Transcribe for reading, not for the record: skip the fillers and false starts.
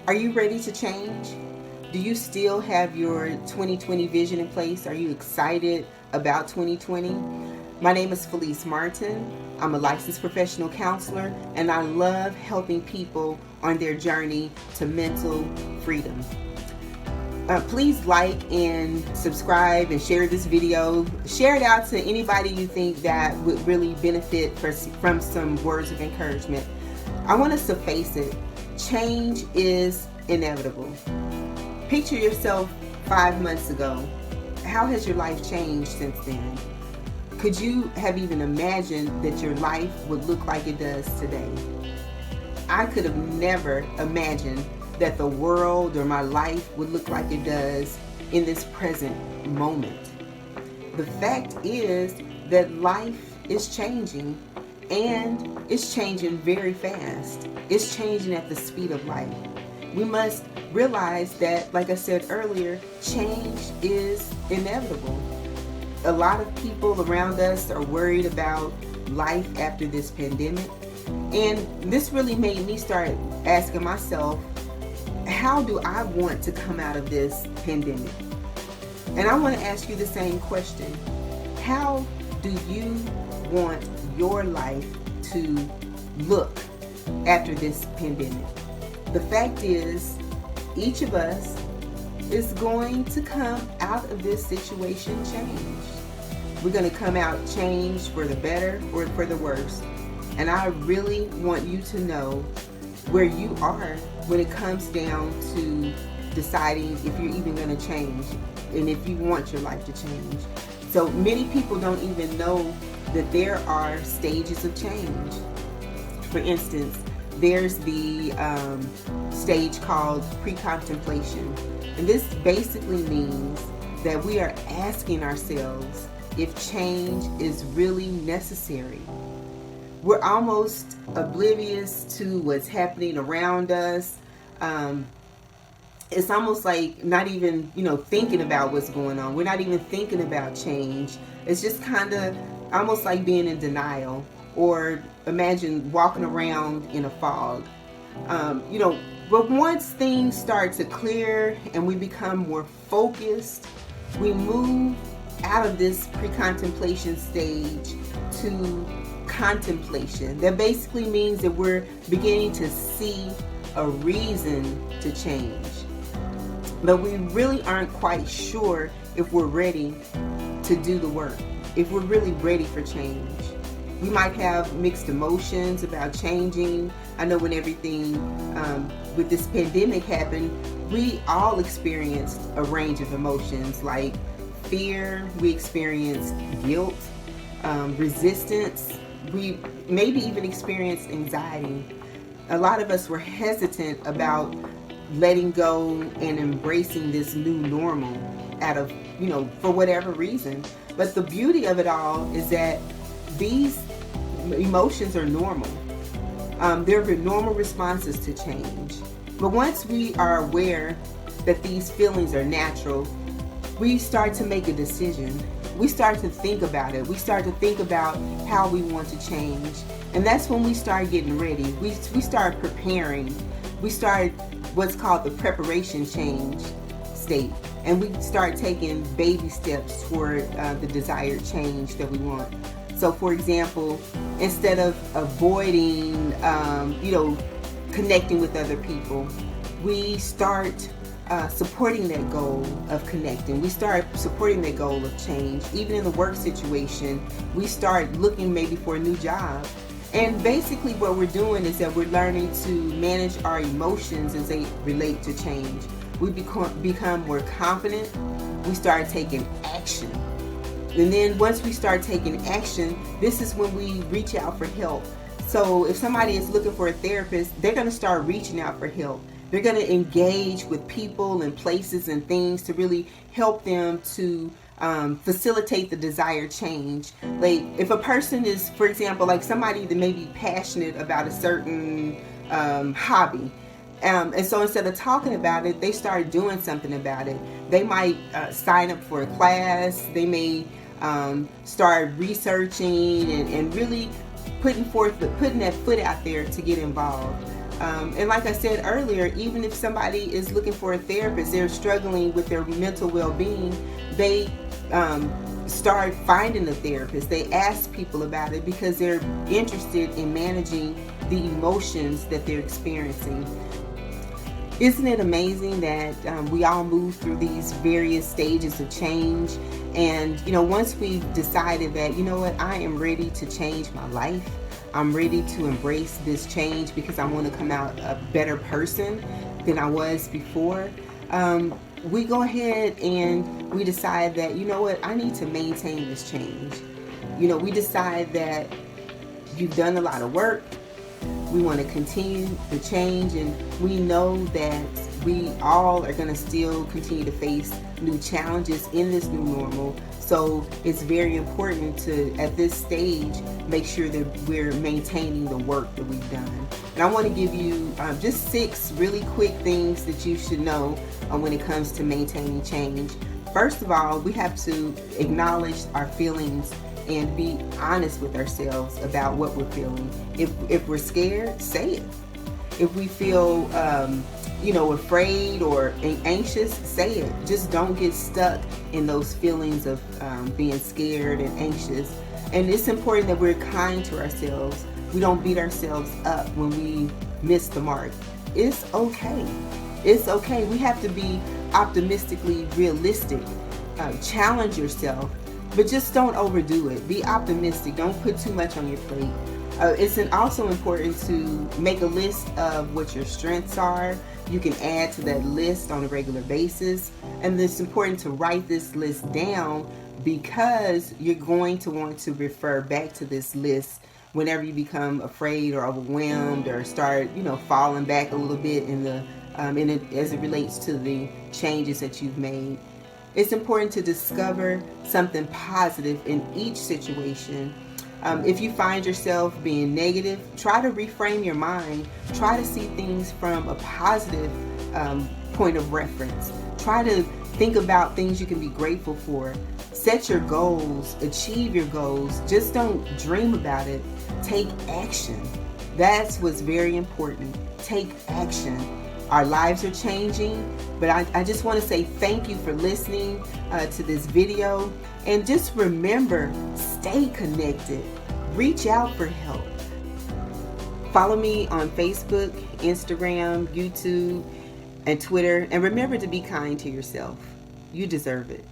Are you ready to change? Do you still have your 2020 vision in place? Are you excited about 2020? My name is Felice Martin. I'm a licensed professional counselor, and I love helping people on their journey to mental freedom. Please like and subscribe and share this video. Share it out to anybody you think that would really benefit from some words of encouragement. I want us to face it. Change is inevitable. Picture yourself 5 months ago. How has your life changed since then? Could you have even imagined that your life would look like it does today? I could have never imagined that the world or my life would look like it does in this present moment. The fact is that life is changing, and it's changing very fast. It's changing at the speed of light. We must realize that, like I said earlier, change is inevitable. A lot of people around us are worried about life after this pandemic, and this really made me start asking myself, how do I want to come out of this pandemic? And I want to ask you the same question. How do you want your life to look after this pandemic? The fact is, each of us is going to come out of this situation changed. We're going to come out changed for the better or for the worse. And I really want you to know where you are when it comes down to deciding if you're even going to change and if you want your life to change. So many people don't even know that there are stages of change. For instance, there's the stage called pre-contemplation. And this basically means that we are asking ourselves if change is really necessary. We're almost oblivious to what's happening around us. It's almost like not even, thinking about what's going on. We're not even thinking about change. It's just kind of almost like being in denial, or imagine walking around in a fog. But once things start to clear and we become more focused, we move out of this pre-contemplation stage to contemplation. That basically means that we're beginning to see a reason to change. But we really aren't quite sure if we're ready to do the work, if we're really ready for change. We might have mixed emotions about changing. I know when everything with this pandemic happened, we all experienced a range of emotions like fear, we experienced guilt, resistance, we maybe even experienced anxiety. A lot of us were hesitant about letting go and embracing this new normal out of, for whatever reason. But the beauty of it all is that these emotions are normal. They're normal responses to change. But once we are aware that these feelings are natural, we start to make a decision. We start to think about it. We start to think about how we want to change. And that's when we start getting ready. We start preparing. We start what's called the preparation change state. And we start taking baby steps toward the desired change that we want. So for example, instead of avoiding, connecting with other people, we start supporting that goal of connecting. We start supporting that goal of change. Even in the work situation, we start looking maybe for a new job. And basically what we're doing is that we're learning to manage our emotions as they relate to change. We become more confident. We start taking action. And then once we start taking action, this is when we reach out for help. So if somebody is looking for a therapist, they're going to start reaching out for help. They're going to engage with people and places and things to really help them to facilitate the desired change. Like if a person is, for example, like somebody that may be passionate about a certain hobby, and so instead of talking about it, they start doing something about it. They might sign up for a class. They may start researching and really putting that foot out there to get involved. And like I said earlier, even if somebody is looking for a therapist, they're struggling with their mental well-being, they start finding a therapist. They ask people about it because they're interested in managing the emotions that they're experiencing. Isn't it amazing that we all move through these various stages of change? And, once we've decided that, I am ready to change my life, I'm ready to embrace this change because I want to come out a better person than I was before, we go ahead and we decide that, I need to maintain this change. We decide that you've done a lot of work. We want to continue the change, and we know that we all are going to still continue to face new challenges in this new normal. So it's very important to, at this stage, make sure that we're maintaining the work that we've done. And I want to give you just 6 really quick things that you should know when it comes to maintaining change. First of all, we have to acknowledge our feelings and be honest with ourselves about what we're feeling. If we're scared, say it. If we feel afraid or anxious, say it. Just don't get stuck in those feelings of being scared and anxious. And it's important that we're kind to ourselves. We don't beat ourselves up when we miss the mark. It's okay. It's okay. We have to be optimistically realistic. Challenge yourself, but just don't overdo it. Be optimistic. Don't put too much on your plate. It's also important to make a list of what your strengths are. You can add to that list on a regular basis. And it's important to write this list down because you're going to want to refer back to this list whenever you become afraid or overwhelmed or start, falling back a little bit as it relates to the changes that you've made. It's important to discover something positive in each situation. If you find yourself being negative, try to reframe your mind. Try to see things from a positive point of reference. Try to think about things you can be grateful for. Set your goals, achieve your goals. Just don't dream about it. Take action. That's what's very important. Take action. Our lives are changing, but I just want to say thank you for listening to this video. And just remember, stay connected. Reach out for help. Follow me on Facebook, Instagram, YouTube, and Twitter. And remember to be kind to yourself. You deserve it.